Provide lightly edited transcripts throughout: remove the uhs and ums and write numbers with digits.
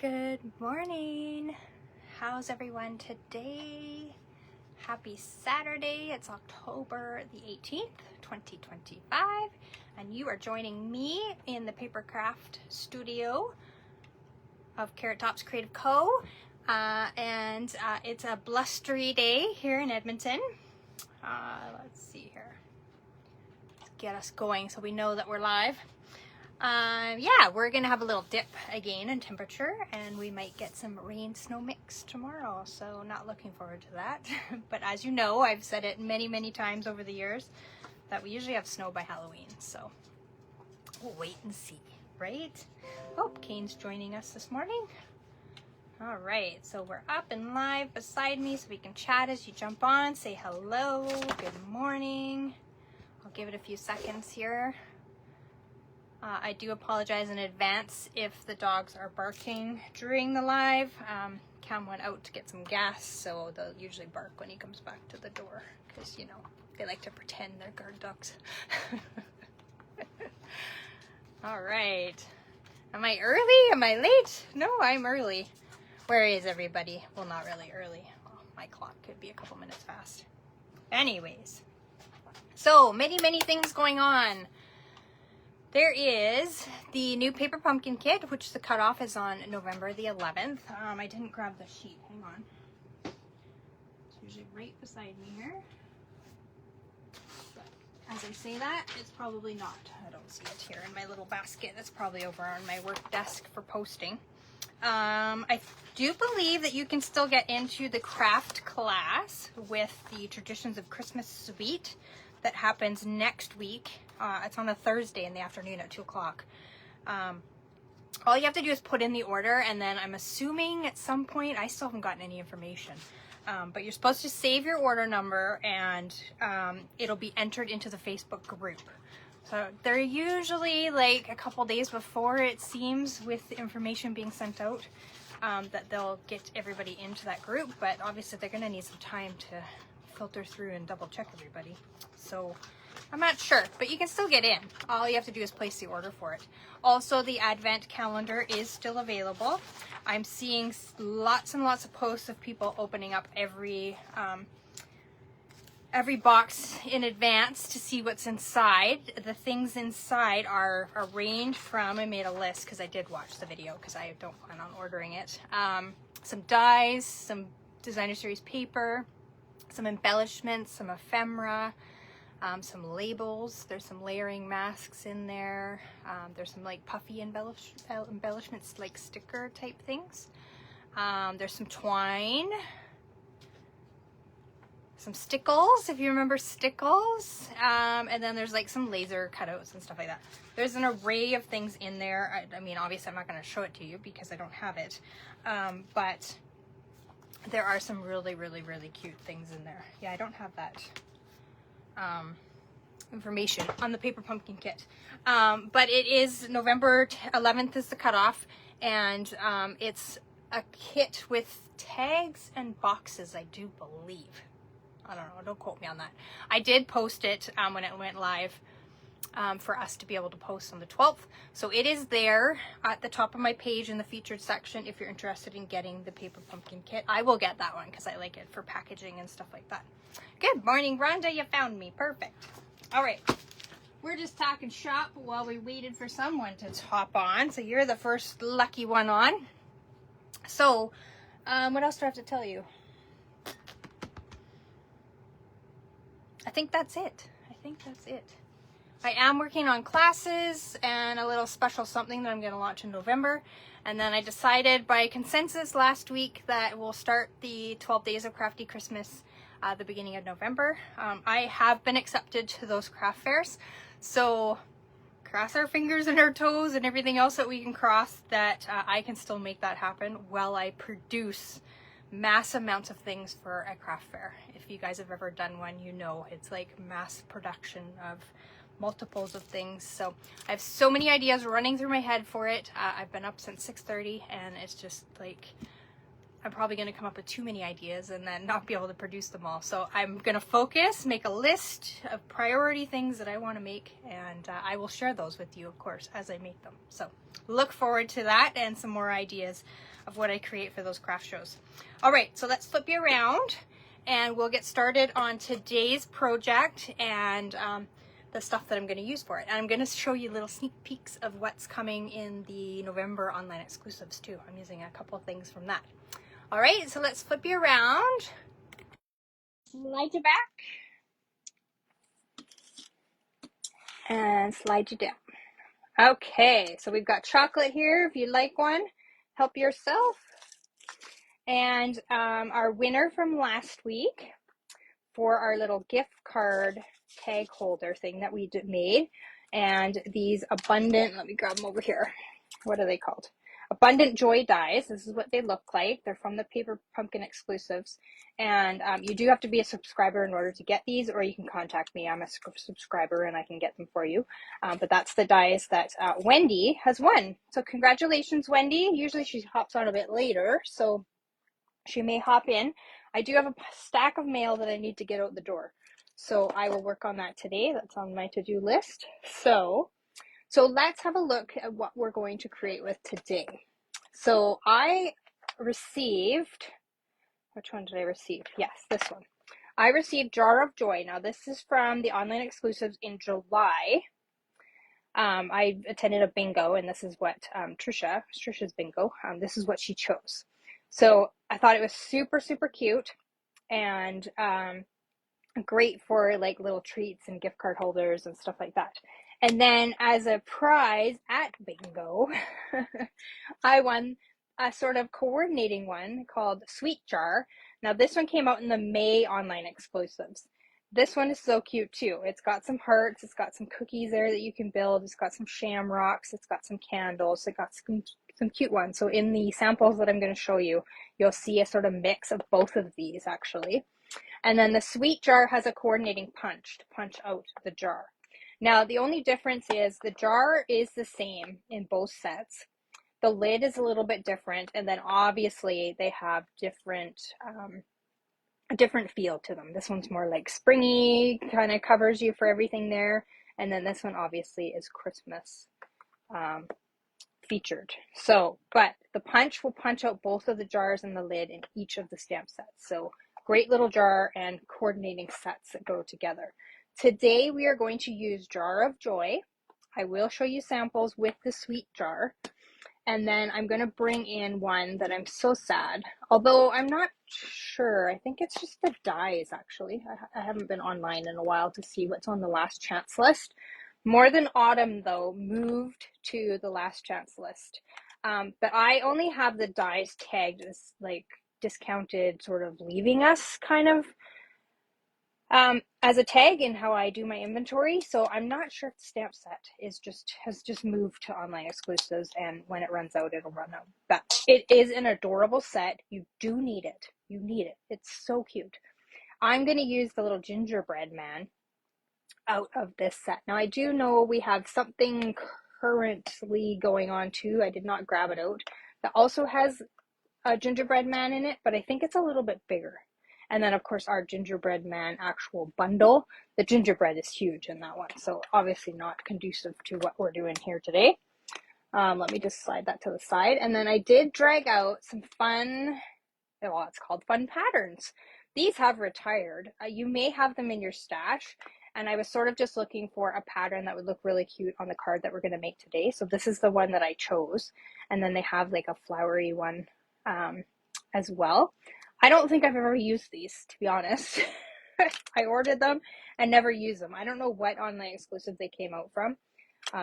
Good morning. How's everyone today? Happy Saturday. It's October the 18th, 2025, and you are joining me in the papercraft studio of Carrot Tops Creative Co. It's a blustery day here in Edmonton. Let's see here. Let's get us going so we know that we're live. Yeah, we're gonna have a little dip again in temperature, and we might get some rain snow mix tomorrow, so not looking forward to that. But as you know, I've said it many times over the years that we usually have snow by Halloween, so we'll wait and see, right? Oh, Kane's joining us this morning. All right, so we're up and live beside me so we can chat as you jump on. Say hello, good morning. I'll give it a few seconds here. I do apologize in advance if the dogs are barking during the live. Cam went out to get some gas, so they'll usually bark when he comes back to the door because, you know, they like to pretend they're guard dogs. All right. Am I early? Am I late? No, I'm early. Where is everybody? Well, not really early. Well, my clock could be a couple minutes fast. Anyways, so many things going on. There is the new paper pumpkin kit, which the cutoff is on November the 11th. I didn't grab the sheet. Hang on. It's usually right beside me here. But as I say that, it's probably not. I don't see it here in my little basket. That's probably over on my work desk for posting. I do believe that you can still get into the craft class with the Traditions of Christmas Suite that happens next week. It's on a Thursday in the afternoon at 2 o'clock. All you have to do is put in the order, and then I'm assuming at some point, I still haven't gotten any information, but you're supposed to save your order number, and it'll be entered into the Facebook group. So they're usually like a couple days before, it seems, with the information being sent out, that they'll get everybody into that group, but obviously they're gonna need some time to filter through and double check everybody. So I'm not sure, but you can still get in. All you have to do is place the order for it. Also, the advent calendar is still available. I'm seeing lots and lots of posts of people opening up every box in advance to see what's inside. The things inside are arranged from, I made a list because I did watch the video because I don't plan on ordering it. Some dies, some designer series paper, some embellishments, some ephemera, some labels. There's some layering masks in there. There's some like puffy embellishments, like sticker type things. There's some twine, some stickles, if you remember stickles. And then there's like some laser cutouts and stuff like that. There's an array of things in there. I mean, obviously I'm not going to show it to you because I don't have it. But there are some really cute things in there. Yeah, I don't have that information on the paper pumpkin kit, but it is November 11th is the cutoff, and it's a kit with tags and boxes, I do believe. I don't know, don't quote me on that. I did post it when it went live for us to be able to post on the 12th, so it is there at the top of my page in the featured section if you're interested in getting the paper pumpkin kit. I will get that one because I like it for packaging and stuff like that. Good morning, Rhonda, you found me. Perfect. All right, we're just talking shop while we waited for someone to hop on, so you're the first lucky one on. So what else do I have to tell you? I think that's it. I am working on classes and a little special something that I'm going to launch in November. And then I decided by consensus last week that we'll start the 12 Days of Crafty Christmas the beginning of November. I have been accepted to those craft fairs. So cross our fingers and our toes and everything else that we can cross that I can still make that happen while I produce mass amounts of things for a craft fair. If you guys have ever done one, you know it's like mass production of multiples of things. So I have so many ideas running through my head for it. I've been up since 6:30 and it's just like I'm probably going to come up with too many ideas and then not be able to produce them all. So I'm going to focus, make a list of priority things that I want to make, and I will share those with you, of course, as I make them. So look forward to that and some more ideas of what I create for those craft shows. All right, so let's flip you around and we'll get started on today's project and the stuff that I'm going to use for it. And I'm going to show you little sneak peeks of what's coming in the November online exclusives too. I'm using a couple of things from that. All right, so let's flip you around. Slide you back. And slide you down. Okay, so we've got chocolate here. If you'd like one, help yourself. And our winner from last week for our little gift card tag holder thing that we made. And these abundant, let me grab them over here. What are they called? Abundant Joy dies. This is what they look like. They're from the Paper Pumpkin exclusives. And you do have to be a subscriber in order to get these, or you can contact me. I'm a subscriber and I can get them for you. But that's the dies that Wendy has won. So congratulations, Wendy. Usually she hops on a bit later, so she may hop in. I do have a stack of mail that I need to get out the door. So I will work on that today. That's on my to-do list. So let's have a look at what we're going to create with today. So I received, which one did I receive? Yes, this one. I received Jar of Joy. Now this is from the online exclusives in July. I attended a bingo, and this is what Trisha's bingo, this is what she chose. So I thought it was super, super cute and great for like little treats and gift card holders and stuff like that. And then as a prize at bingo, I won a sort of coordinating one called Sweet Jar. Now this one came out in the May online exclusives. This one is so cute too. It's got some hearts, it's got some cookies there that you can build, it's got some shamrocks, it's got some candles, it got some cute ones. So in the samples that I'm going to show you, you'll see a sort of mix of both of these actually. And then the Sweet Jar has a coordinating punch to punch out the jar. Now, the only difference is the jar is the same in both sets. The lid is a little bit different, and then obviously they have a different feel to them. This one's more like springy, kind of covers you for everything there. And then this one obviously is Christmas featured. So, but the punch will punch out both of the jars and the lid in each of the stamp sets. So great little jar and coordinating sets that go together. Today we are going to use Jar of Joy. I will show you samples with the Sweet Jar. And then I'm going to bring in one that I'm so sad. Although I'm not sure. I think it's just the dies actually. I haven't been online in a while to see what's on the last chance list. More Than Autumn though moved to the last chance list. But I only have the dies tagged as like discounted, sort of leaving us kind of as a tag in how I do my inventory. So I'm not sure if the stamp set has just moved to online exclusives, and when it runs out, it'll run out. But it is an adorable set. You do need it. You need it. It's so cute. I'm going to use the little gingerbread man out of this set. Now I do know we have something currently going on too. I did not grab it out. That also has a gingerbread man in it, but I think it's a little bit bigger. And then of course our gingerbread man actual bundle, the gingerbread is huge in that one. So obviously not conducive to what we're doing here today. Let me just slide that to the side. And then I did drag out some fun, well, it's called fun patterns. These have retired. You may have them in your stash. And I was sort of just looking for a pattern that would look really cute on the card that we're going to make today. So this is the one that I chose. And then they have like a flowery one as well. I don't think I've ever used these, to be honest. I ordered them and never used them. I don't know what online exclusive they came out from.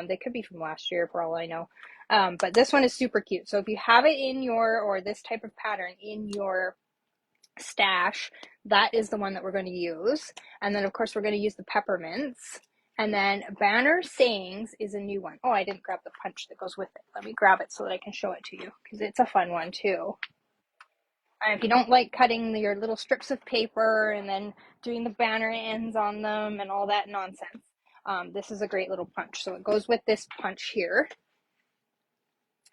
They could be from last year for all I know. But this one is super cute. So if you have it in your, or this type of pattern in your stash, that is the one that we're going to use. And then of course we're going to use the peppermints. And then Banner Sayings is a new one. Oh, I didn't grab the punch that goes with it. Let me grab it so that I can show it to you, because it's a fun one too. And if you don't like cutting your little strips of paper and then doing the banner ends on them and all that nonsense, this is a great little punch. So it goes with this punch here.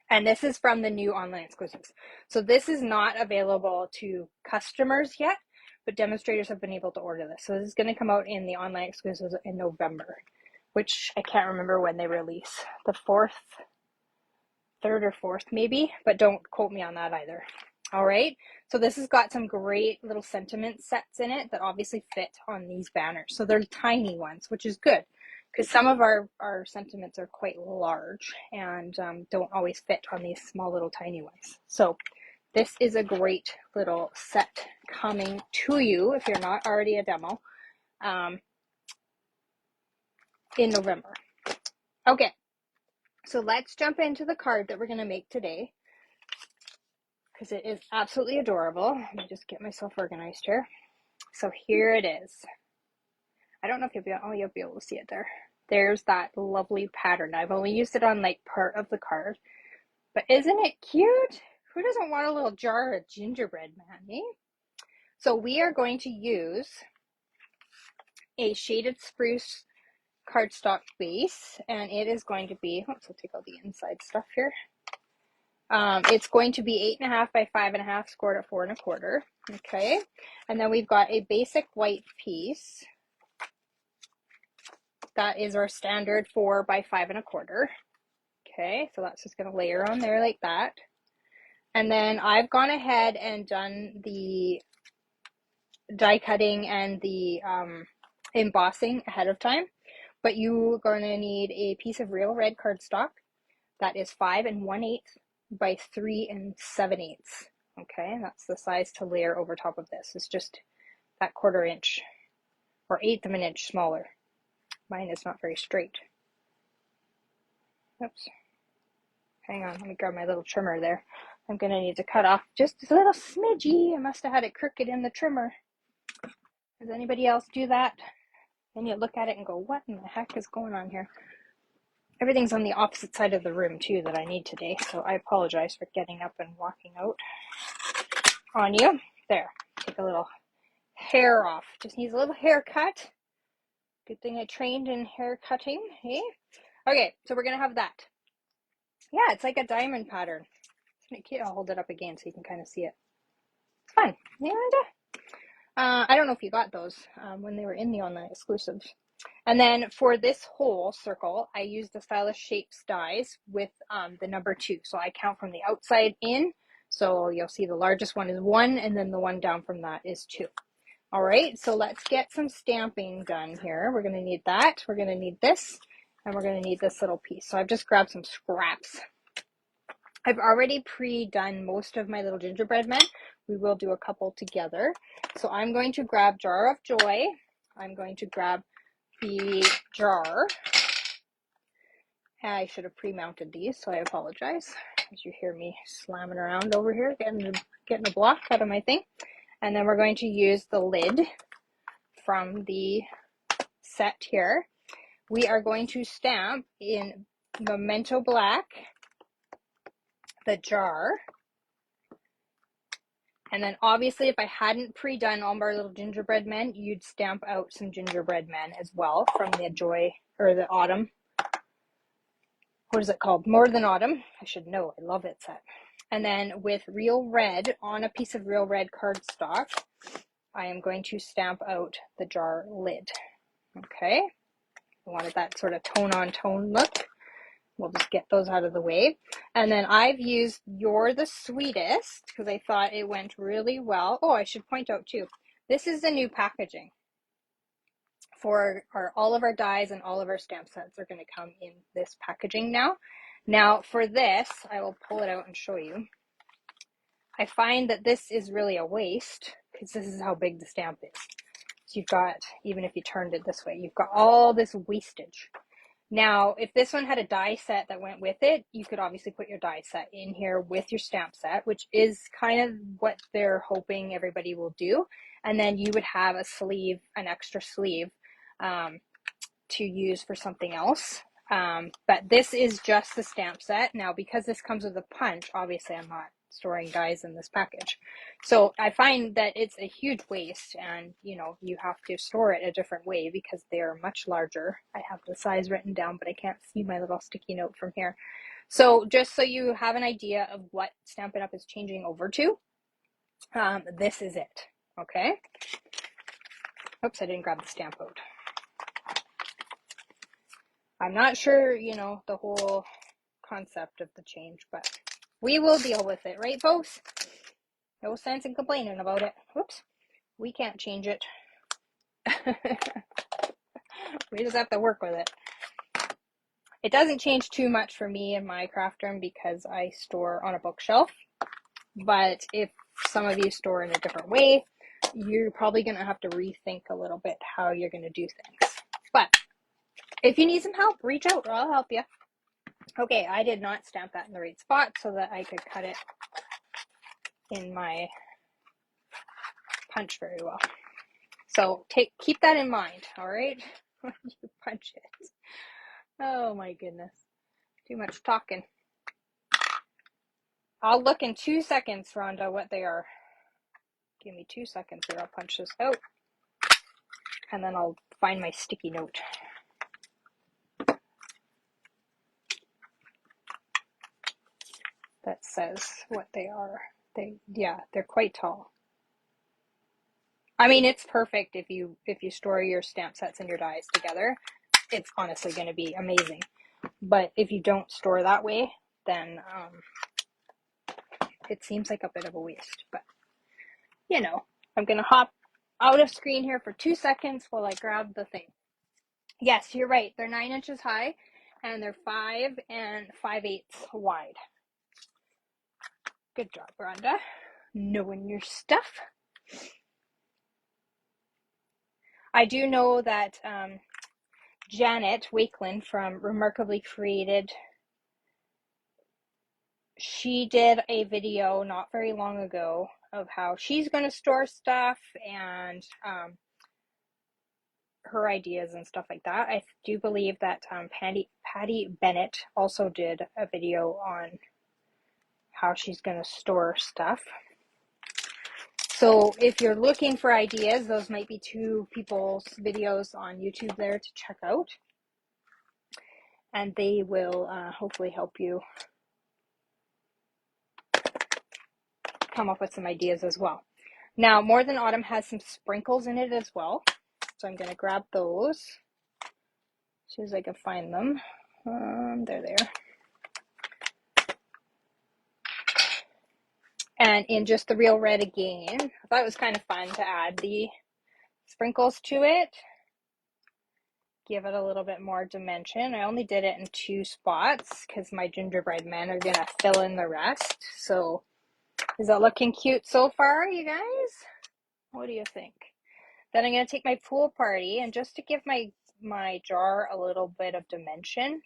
And this is from the new online exclusives. So this is not available to customers yet, but demonstrators have been able to order this. So this is going to come out in the online exclusives in November, which I can't remember when they release. The 4th, 3rd or 4th maybe, but don't quote me on that either. All right, so this has got some great little sentiment sets in it that obviously fit on these banners. So they're tiny ones, which is good because some of our sentiments are quite large and don't always fit on these small little tiny ones. So this is a great little set coming to you if you're not already a demo in November. Okay, so let's jump into the card that we're going to make today because it is absolutely adorable. Let me just get myself organized here. So here it is. I don't know if you'll be able to see it there. There's that lovely pattern. I've only used it on like part of the card, but isn't it cute? Who doesn't want a little jar of gingerbread man, eh? So we are going to use a shaded spruce cardstock base, and it is going to be, oops, I'll take out the inside stuff here. It's going to be 8.5 by 5.5, scored at 4 1/4. Okay, and then we've got a basic white piece. That is our standard 4 by 5 1/4. Okay, so that's just going to layer on there like that. And then I've gone ahead and done the die cutting and the embossing ahead of time. But you're going to need a piece of real red cardstock that is 5 1/8 by 3 7/8. Okay, that's the size to layer over top of this. It's just that 1/4 inch or 1/8 of an inch smaller. Mine is not very straight. Oops. Hang on, let me grab my little trimmer there. I'm going to need to cut off just a little smidgy. I must have had it crooked in the trimmer. Does anybody else do that? Then you look at it and go, what in the heck is going on here? Everything's on the opposite side of the room too that I need today, so I apologize for getting up and walking out on you. There, take a little hair off. Just needs a little haircut. Good thing I trained in hair cutting, hey? Okay, so we're going to have that. Yeah, it's like a diamond pattern. I'll hold it up again so you can kind of see it. It's fun. And I don't know if you got those when they were in the online exclusives. And then for this whole circle, I used the Stylish Shapes dies with the number 2. So I count from the outside in. So you'll see the largest one is 1, and then the one down from that is 2. All right, so let's get some stamping done here. We're going to need that. We're going to need this, and we're going to need this little piece. So I've just grabbed some scraps. I've already pre-done most of my little gingerbread men. We will do a couple together. So I'm going to grab Jar of Joy. I'm going to grab the jar. I should have pre-mounted these, so I apologize. As you hear me slamming around over here, getting a block out of my thing. And then we're going to use the lid from the set here. We are going to stamp in Memento Black the jar. And then obviously if I hadn't pre-done all my little gingerbread men, you'd stamp out some gingerbread men as well from the Joy or the Autumn. What is it called? More Than Autumn. I should know. I love it set. And then with real red on a piece of real red cardstock, I am going to stamp out the jar lid. Okay. I wanted that sort of tone on tone look. We'll just get those out of the way. And then I've used You're the Sweetest because I thought it went really well. Oh, I should point out too, this is the new packaging for all of our dies, and all of our stamp sets are going to come in this packaging now. Now for this, I will pull it out and show you. I find that this is really a waste because this is how big the stamp is. So you've got, even if you turned it this way, you've got all this wastage. Now, if this one had a die set that went with it, you could obviously put your die set in here with your stamp set, which is kind of what they're hoping everybody will do. And then you would have a sleeve, an extra sleeve to use for something else. But this is just the stamp set. Now, because this comes with a punch, obviously I'm not storing dies in this package. So I find that it's a huge waste, and you know, you have to store it a different way because they are much larger. I have the size written down, but I can't see my little sticky note from here. So just so you have an idea of what Stampin' Up! Is changing over to, this is it, okay? Oops, I didn't grab the stamp out. I'm not sure, you know, the whole concept of the change, but we will deal with it, right, folks? No sense in complaining about it. Whoops, we can't change it. We just have to work with it. It doesn't change too much for me in my craft room because I store on a bookshelf. But if some of you store in a different way, you're probably going to have to rethink a little bit how you're going to do things. But if you need some help, reach out. I'll help you. Okay, I did not stamp that in the right spot so that I could cut it in my punch very well. So keep that in mind, all right, when you punch it. Oh my goodness, too much talking. I'll look in 2 seconds, Rhonda, what they are. Give me 2 seconds here. I'll punch this out, and then I'll find my sticky note. That says what they are. They're quite tall. I mean, it's perfect if you store your stamp sets and your dies together. It's honestly going to be amazing. But if you don't store that way, then it seems like a bit of a waste. But you know, I'm going to hop out of screen here for 2 seconds while I grab the thing. Yes, you're right. They're 9 inches high and they're 5 5/8 wide. Good job, Rhonda. Knowing your stuff. I do know that Janet Wakeland from Remarkably Created, she did a video not very long ago of how she's going to store stuff and her ideas and stuff like that. I do believe that Patty Bennett also did a video on how she's going to store stuff. So if you're looking for ideas, those might be 2 people's videos on YouTube there to check out. And they will hopefully help you come up with some ideas as well. Now, More Than Autumn has some sprinkles in it as well. So I'm going to grab those as soon as I can find them. They're there. And in just the Real Red again, I thought it was kind of fun to add the sprinkles to it. Give it a little bit more dimension. I only did it in 2 spots because my gingerbread men are going to fill in the rest. So is that looking cute so far, you guys? What do you think? Then I'm going to take my pool party, and just to give my jar a little bit of dimension,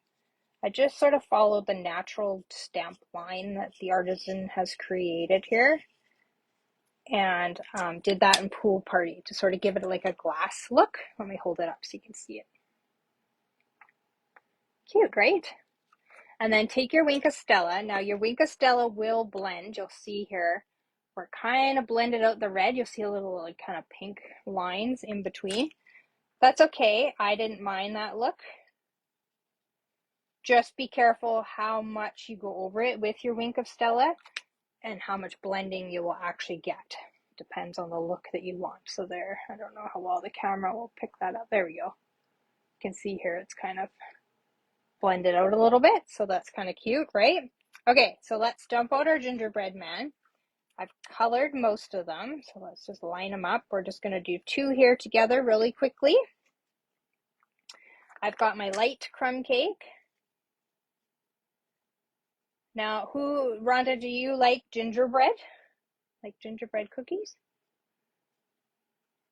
I just sort of followed the natural stamp line that the artisan has created here, and did that in pool party to sort of give it like a glass look. Let me hold it up so you can see it. Cute, right? And then take your Wink of Stella. Now your Wink of Stella will blend. You'll see here where it kind of blended out the red. You'll see a little like kind of pink lines in between. That's okay. I didn't mind that look. Just be careful how much you go over it with your Wink of Stella and how much blending you will actually get. Depends on the look that you want. So there, I don't know how well the camera will pick that up. There we go. You can see here it's kind of blended out a little bit. So that's kind of cute, right? Okay, so let's dump out our gingerbread man. I've colored most of them, so let's just line them up. We're just going to do 2 here together really quickly. I've got my light crumb cake. Now, Rhonda, do you like gingerbread? Like gingerbread cookies?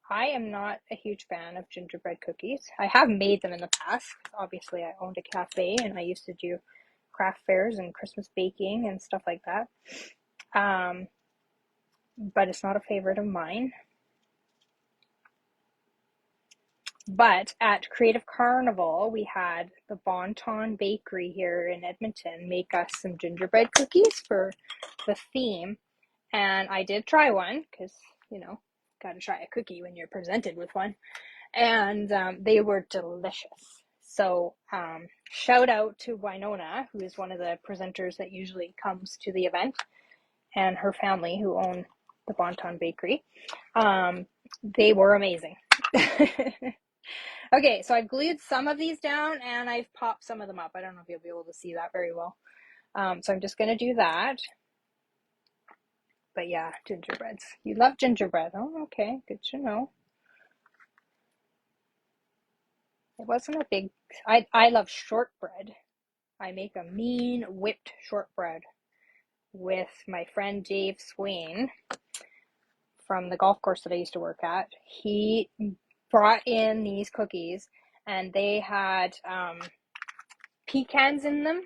I am not a huge fan of gingerbread cookies. I have made them in the past. Obviously, I owned a cafe and I used to do craft fairs and Christmas baking and stuff like that. But it's not a favorite of mine. But at Creative Carnival, we had the Bon Ton Bakery here in Edmonton make us some gingerbread cookies for the theme. And I did try one because, you know, got to try a cookie when you're presented with one. And they were delicious. So shout out to Winona, who is one of the presenters that usually comes to the event, and her family who own the Bonton Bakery. They were amazing. Okay, so I've glued some of these down and I've popped some of them up. I don't know if you'll be able to see that very well. So I'm just going to do that. But yeah, gingerbreads. You love gingerbread. Oh, okay, good to know. It wasn't a big, I love shortbread. I make a mean whipped shortbread with my friend Dave Swain from the golf course that I used to work at. He brought in these cookies and they had pecans in them,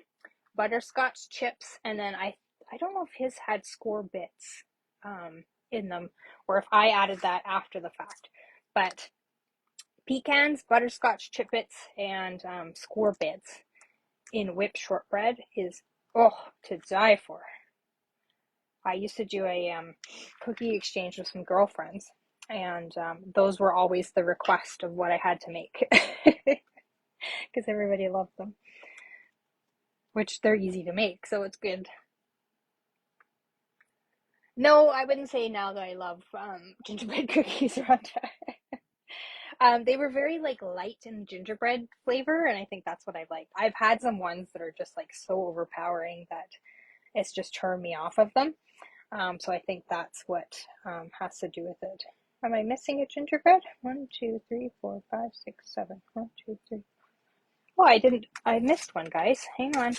butterscotch chips, and then I don't know if his had score bits in them or if I added that after the fact. But pecans, butterscotch chip bits, and score bits in whipped shortbread is to die for. I used to do a cookie exchange with some girlfriends, and those were always the request of what I had to make because everybody loved them, which they're easy to make, so it's good. No, I wouldn't say now that I love gingerbread cookies around time. They were very like light in gingerbread flavor, and I think that's what I liked. I've had some ones that are just like so overpowering that it's just turned me off of them. So I think that's what has to do with it. Am I missing a gingerbread? 1, 2, 3, 4, 5, 6, 7. 1, 2, 3. Oh, I missed one, guys. Hang on.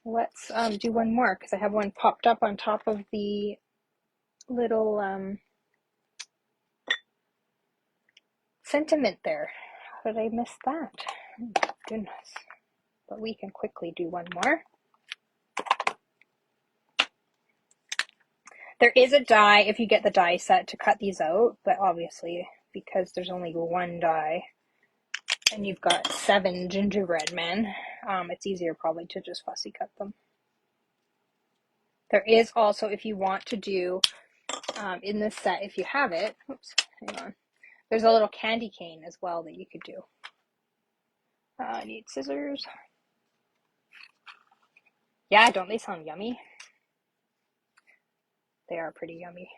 Let's do one more because I have one popped up on top of the little sentiment there. How did I miss that? Oh my goodness. But we can quickly do one more. There is a die if you get the die set to cut these out, but obviously because there's only one die and you've got 7 gingerbread men, it's easier probably to just fussy cut them. There is also, if you want to do in this set, if you have it, oops, hang on, there's a little candy cane as well that you could do. I need scissors. Yeah, don't they sound yummy? They are pretty yummy.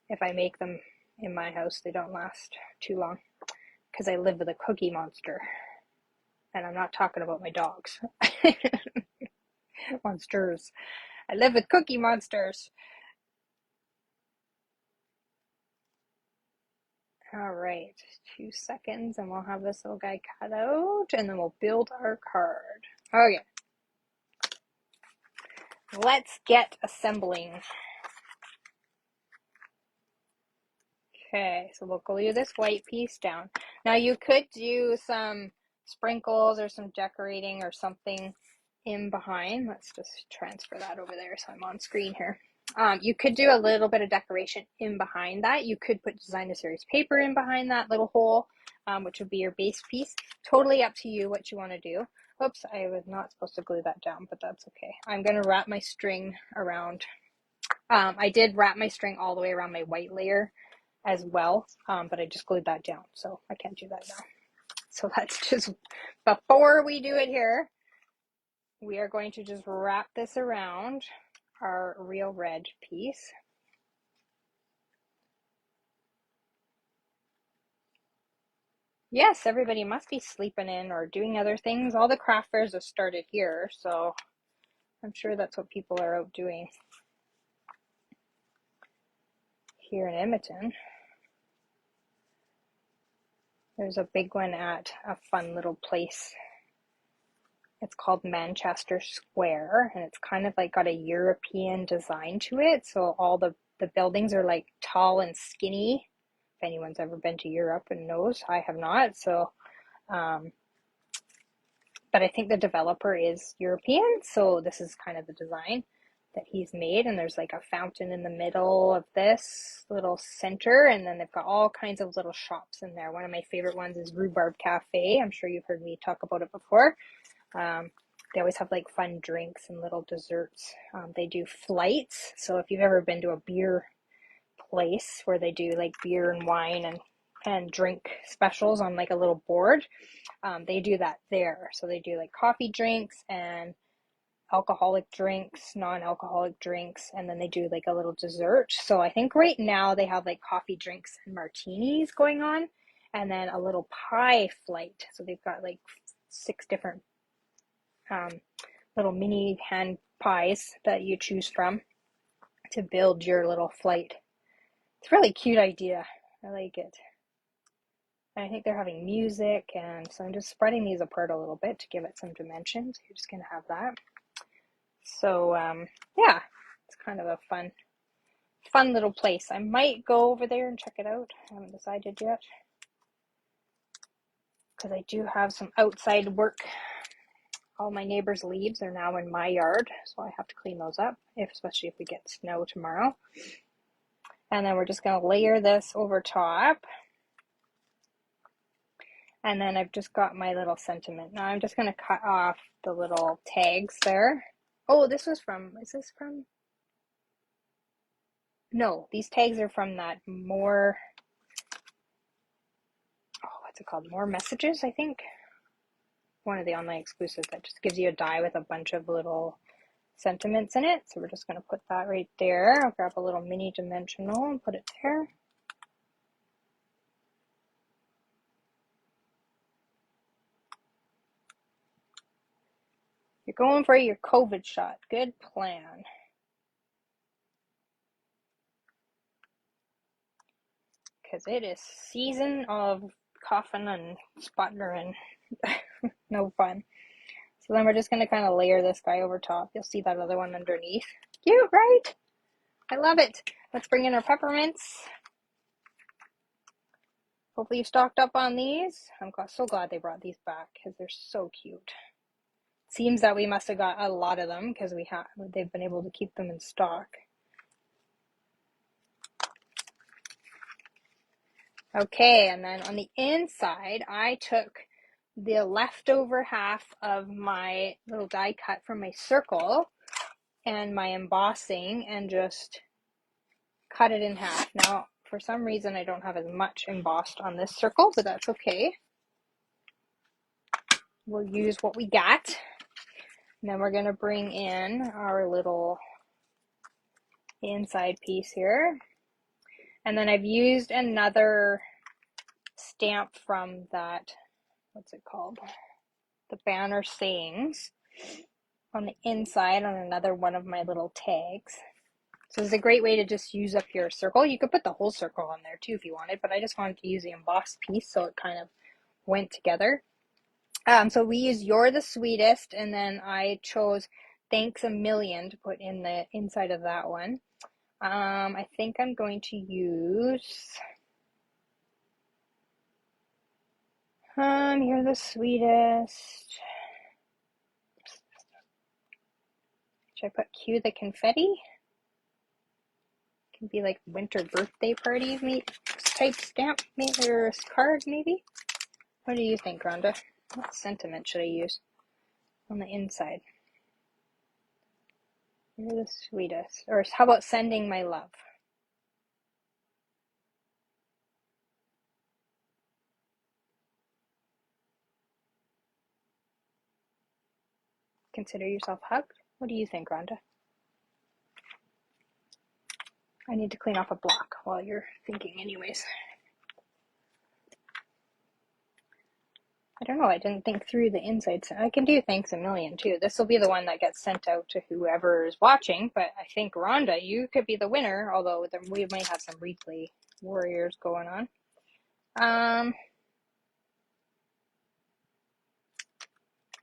If I make them in my house, they don't last too long because I live with a cookie monster. And I'm not talking about my dogs. Monsters. I live with cookie monsters. All right, 2 seconds and we'll have this little guy cut out and then we'll build our card. Okay. Let's get assembling. Okay, so we'll glue this white piece down. Now you could do some sprinkles or some decorating or something in behind. Let's just transfer that over there so I'm on screen here. You could do a little bit of decoration in behind that. You could put designer series paper in behind that little hole, which would be your base piece. Totally up to you what you want to do. Oops, I was not supposed to glue that down, but that's okay. I'm going to wrap my string around. I did wrap my string all the way around my white layer as well, but I just glued that down, so I can't do that now. So let's just, before we do it here, we are going to just wrap this around our real red piece. Yes, everybody must be sleeping in or doing other things. All the craft fairs have started here, so I'm sure that's what people are out doing here in Edmonton. There's a big one at a fun little place. It's called Manchester Square, and it's kind of like got a European design to it. So all the buildings are like tall and skinny. If anyone's ever been to Europe and knows, I have not. So, but I think the developer is European. So this is kind of the design that he's made. And there's like a fountain in the middle of this little center. And then they've got all kinds of little shops in there. One of my favorite ones is Rhubarb Cafe. I'm sure you've heard me talk about it before. They always have like fun drinks and little desserts. They do flights. So if you've ever been to a beer place where they do like beer and wine and and drink specials on like a little board. They do that there. So they do like coffee drinks and alcoholic drinks, non-alcoholic drinks, and then they do like a little dessert. So I think right now they have like coffee drinks and martinis going on, and then a little pie flight. So they've got like 6 different little mini hand pies that you choose from to build your little flight. It's a really cute idea. I like it. And I think they're having music, and so I'm just spreading these apart a little bit to give it some dimensions. You're just going to have that. So yeah, it's kind of a fun little place. I might go over there and check it out. I haven't decided yet, because I do have some outside work. All my neighbors' leaves are now in my yard, so I have to clean those up, especially if we get snow tomorrow. And then we're just going to layer this over top. And then I've just got my little sentiment. Now I'm just going to cut off the little tags there. Oh, is this from? No, these tags are from that More, what's it called? More Messages, I think. One of the online exclusives that just gives you a die with a bunch of little sentiments in it. So we're just going to put that right there. I'll grab a little mini dimensional and put it there. You're going for your COVID shot. Good plan. Because it is season of coughing and sputtering. No fun. So then we're just going to kind of layer this guy over top. You'll see that other one underneath. Cute, right? I love it. Let's bring in our peppermints. Hopefully you stocked up on these. I'm so glad they brought these back because they're so cute. Seems that we must have got a lot of them because they've been able to keep them in stock. Okay, and then on the inside, I took the leftover half of my little die cut from my circle and my embossing and just cut it in half. Now, for some reason, I don't have as much embossed on this circle, but that's okay. We'll use what we got. And then we're going to bring in our little inside piece here. And then I've used another stamp from that, what's it called? The banner sayings on the inside on another one of my little tags. So it's a great way to just use up your circle. You could put the whole circle on there too if you wanted, but I just wanted to use the embossed piece so it kind of went together. So we use You're the Sweetest, and then I chose Thanks a Million to put in the inside of that one. I think I'm going to use You're the Sweetest. Should I put Cue the Confetti? Can be like winter birthday party type stamp, maybe, or card maybe. What do you think, Rhonda? What sentiment should I use on the inside? You're the sweetest. Or how about Sending My Love? Consider yourself hugged. What do you think, Rhonda? I need to clean off a block while you're thinking anyways. I don't know, I didn't think through the insides. I can do Thanks a Million too. This will be the one that gets sent out to whoever is watching, but I think Rhonda, you could be the winner, although we might have some replay warriors going on.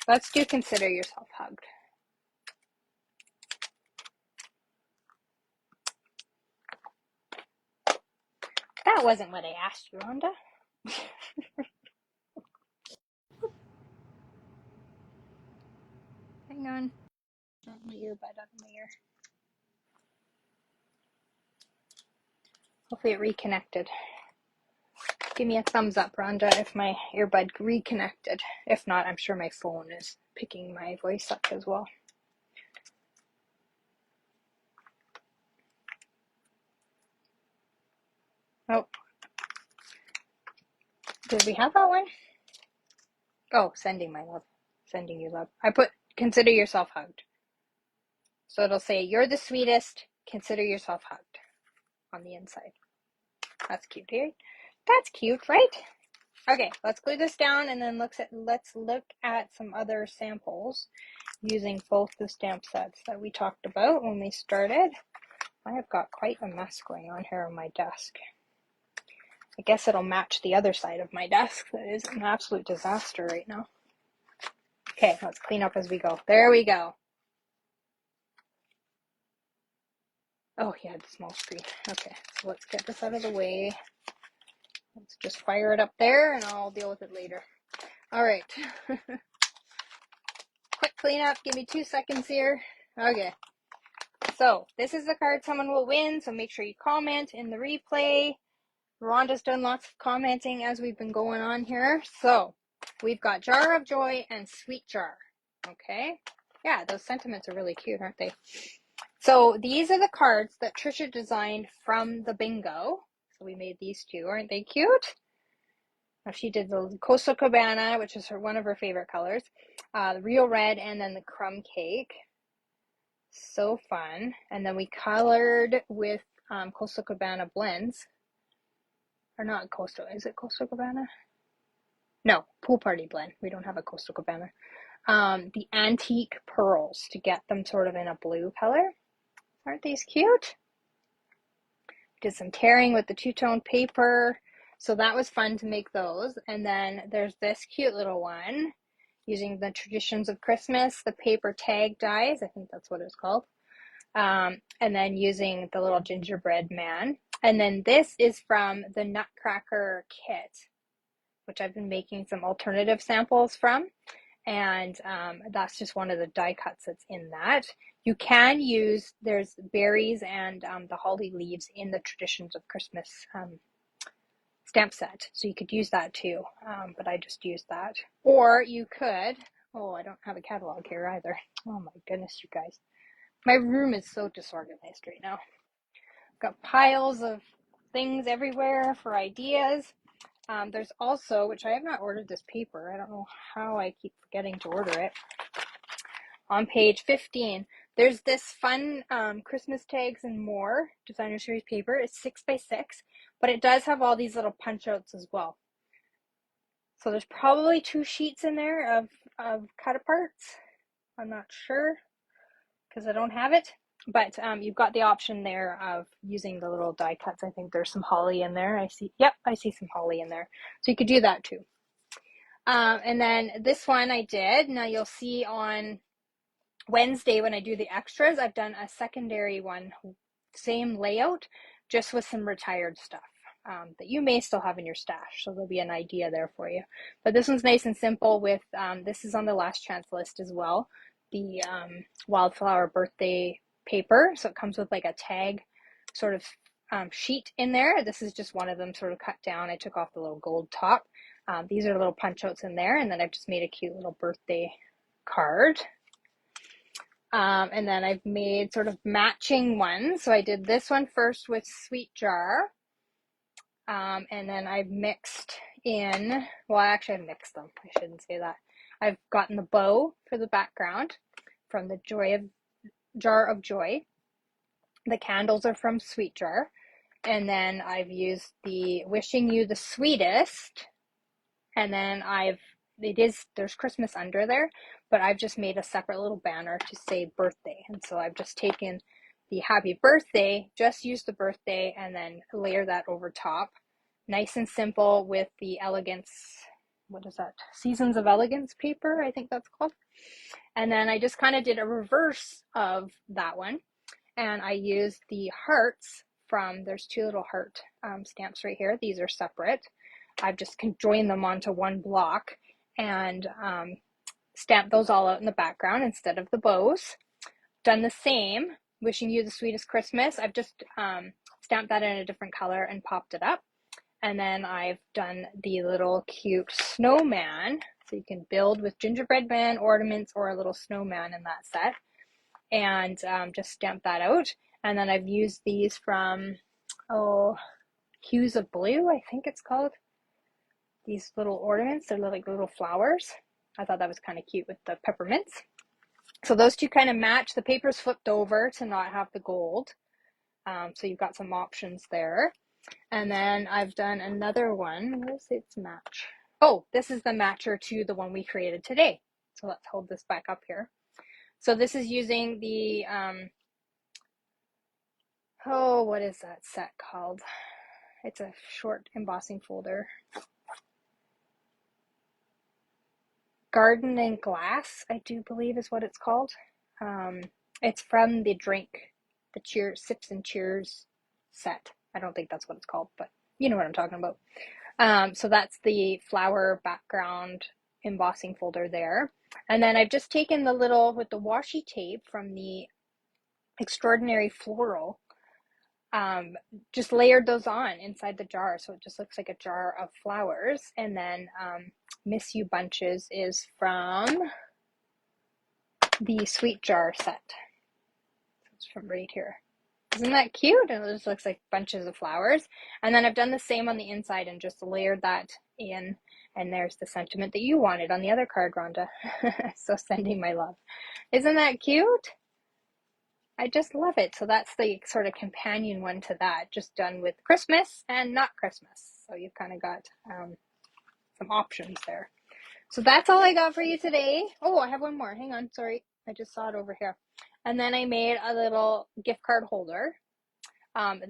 Let's do Consider Yourself Hugged. That wasn't what I asked you, Rhonda. Hang on. Got my earbud out of my ear. Hopefully it reconnected. Give me a thumbs up, Rhonda, if my earbud reconnected. If not, I'm sure my phone is picking my voice up as well. Oh. Did we have that one? Oh, sending my love. Sending you love. I put consider yourself hugged. So it'll say, you're the sweetest, consider yourself hugged on the inside. That's cute, eh? That's cute, right? Okay, let's glue this down and then let's look at some other samples using both the stamp sets that we talked about when we started. I have got quite a mess going on here on my desk. I guess it'll match the other side of my desk. That is an absolute disaster right now. Okay, let's clean up as we go. There we go. Oh, yeah, the small screen. Okay, so let's get this out of the way. Let's just fire it up there and I'll deal with it later. All right. Quick cleanup. Give me 2 seconds here. Okay. So this is the card someone will win. So make sure you comment in the replay. Rhonda's done lots of commenting as we've been going on here. So we've got Jar of Joy and Sweet Jar. Okay. Yeah, those sentiments are really cute, aren't they? So these are the cards that Trisha designed from the bingo. So we made these two. Aren't they cute? She did the Coastal Cabana, which is one of her favorite colors, the Rio Red, and then the Crumb Cake. So fun. And then we colored with Coastal Cabana blends. Or not Coastal. Is it Coastal Cabana? No, Pool Party blend. We don't have a Coastal Cabana. The Antique Pearls to get them sort of in a blue color. Aren't these cute? Did some tearing with the two-tone paper. So that was fun to make those. And then there's this cute little one using the Traditions of Christmas, the paper tag dies. I think that's what it's called. And then using the little gingerbread man. And then this is from the Nutcracker kit, which I've been making some alternative samples from. And that's just one of the die cuts that's in that. You can use, there's berries and the holly leaves in the Traditions of Christmas stamp set. So you could use that too, but I just used that. Or you could, oh, I don't have a catalog here either. Oh my goodness, you guys. My room is so disorganized right now. I've got piles of things everywhere for ideas. There's also, which I have not ordered this paper. I don't know how I keep forgetting to order it. On page 15, there's this fun Christmas tags and more designer series paper. It's 6x6, but it does have all these little punch outs as well. So there's probably 2 sheets in there of cut aparts. I'm not sure because I don't have it. But you've got the option there of using the little die cuts. I think there's some holly in there. I see some holly in there. So you could do that too. And then this one I did. Now you'll see on Wednesday when I do the extras, I've done a secondary one, same layout, just with some retired stuff that you may still have in your stash. So there'll be an idea there for you. But this one's nice and simple with, this is on the last chance list as well, the Wildflower birthday paper. So it comes with like a tag sort of sheet in there. This is just one of them sort of cut down. I took off the little gold top. These are little punch outs in there, and then I've just made a cute little birthday card. And then I've made sort of matching ones. So I did this one first with Sweet Jar. And then I've mixed in, well, actually I've mixed them. I shouldn't say that. I've gotten the bow for the background from the Jar of Joy. The candles are from Sweet Jar. And then I've used the Wishing You the Sweetest. And then there's Christmas under there, but I've just made a separate little banner to say birthday. And so I've just taken the happy birthday, just used the birthday, and then layer that over top. Nice and simple with the Elegance, what is that? Seasons of Elegance paper, I think that's called. And then I just kind of did a reverse of that one. And I used the hearts there's 2 little heart stamps right here. These are separate. I've just joined them onto one block and stamped those all out in the background instead of the bows. Done the same, Wishing You the Sweetest Christmas. I've just stamped that in a different color and popped it up. And then I've done the little cute snowman. So you can build with gingerbread man ornaments or a little snowman in that set. And just stamp that out. And then I've used these from, Hues of Blue, I think it's called. these little ornaments. They're like little flowers. I thought that was kind of cute with the peppermints. So those two kind of match. The paper's flipped over to not have the gold. So you've got some options there. And then I've done another one. Where's its match? Oh, this is the matcher to the one we created today. So let's hold this back up here. So this is using the, what is that set called? It's a short embossing folder. Garden and Glass, I do believe is what it's called. It's from the Cheers, Sips and Cheers set. I don't think that's what it's called, but you know what I'm talking about. So that's the flower background embossing folder there. And then I've just taken the little, with the washi tape from the Extraordinary Floral, just layered those on inside the jar. So it just looks like a jar of flowers. And then Miss You Bunches is from the Sweet Jar set. It's from right here. Isn't that cute? And it just looks like bunches of flowers. And then I've done the same on the inside and just layered that in. And there's the sentiment that you wanted on the other card, Rhonda. So sending my love. Isn't that cute? I just love it. So that's the sort of companion one to that, just done with Christmas and not Christmas. So you've kind of got some options there. So that's all I got for you today. Oh, I have one more. Hang on. Sorry. I just saw it over here. And then I made a little gift card holder.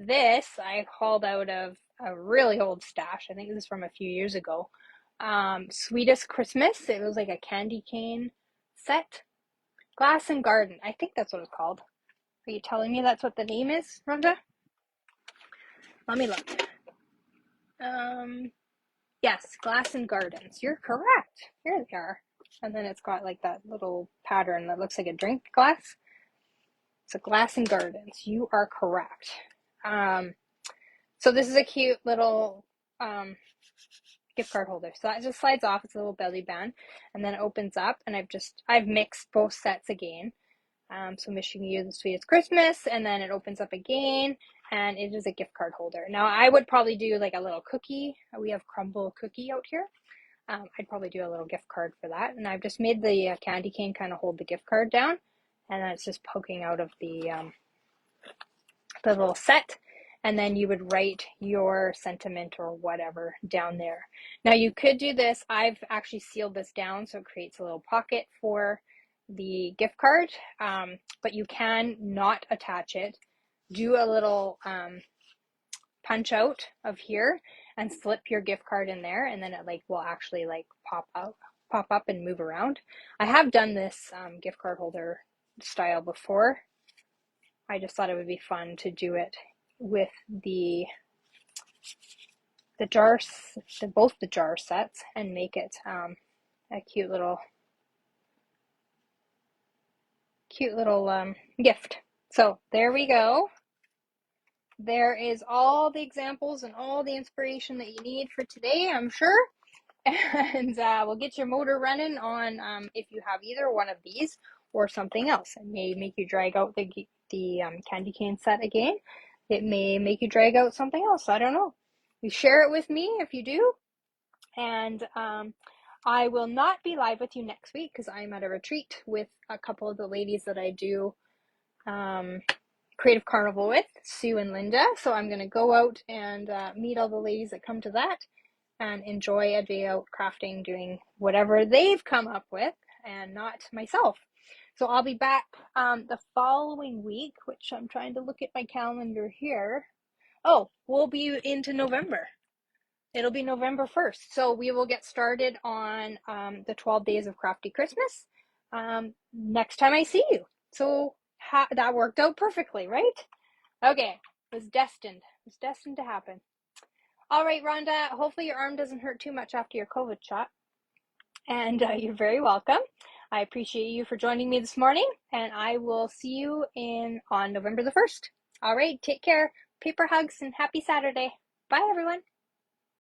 This I hauled out of a really old stash. I think this is from a few years ago. Sweetest Christmas. It was like a candy cane set. Glass and Garden. I think that's what it's called. Are you telling me that's what the name is, Rhonda? Let me look. Yes, Glass and Gardens. You're correct. Here they are. And then it's got like that little pattern that looks like a drink glass. So Glass and Gardens. You are correct. So this is a cute little gift card holder. So that just slides off. It's a little belly band, and then it opens up. And I've mixed both sets again. So wishing you the sweetest Christmas, and then it opens up again, and it is a gift card holder. Now I would probably do like a little cookie. We have crumble cookie out here. I'd probably do a little gift card for that. And I've just made the candy cane kind of hold the gift card down, and then it's just poking out of the little set. And then you would write your sentiment or whatever down there. Now you could do this. I've actually sealed this down so it creates a little pocket for the gift card, but you can not attach it. Do a little punch out of here and slip your gift card in there, and then it like will actually like pop up and move around. I have done this gift card holder style before. I just thought it would be fun to do it with the jars, both the jar sets, and make it a cute little gift. So there we go. There is all the examples and all the inspiration that you need for today, I'm sure. And we'll get your motor running on if you have either one of these or something else. It may make you drag out the candy cane set again. It may make you drag out something else. I don't know. You share it with me if you do. And I will not be live with you next week because I'm at a retreat with a couple of the ladies that I do Creative Carnival with, Sue and Linda. So I'm going to go out and meet all the ladies that come to that and enjoy a day out crafting, doing whatever they've come up with and not myself. So I'll be back the following week, which I'm trying to look at my calendar here. Oh, we'll be into November. It'll be November 1st. So we will get started on the 12 days of Crafty Christmas next time I see you. So that worked out perfectly, right? Okay, it was destined. It was destined to happen. All right, Rhonda, hopefully your arm doesn't hurt too much after your COVID shot. And you're very welcome. I appreciate you for joining me this morning, and I will see you on November the 1st. All right, take care. Paper hugs and happy Saturday. Bye, everyone.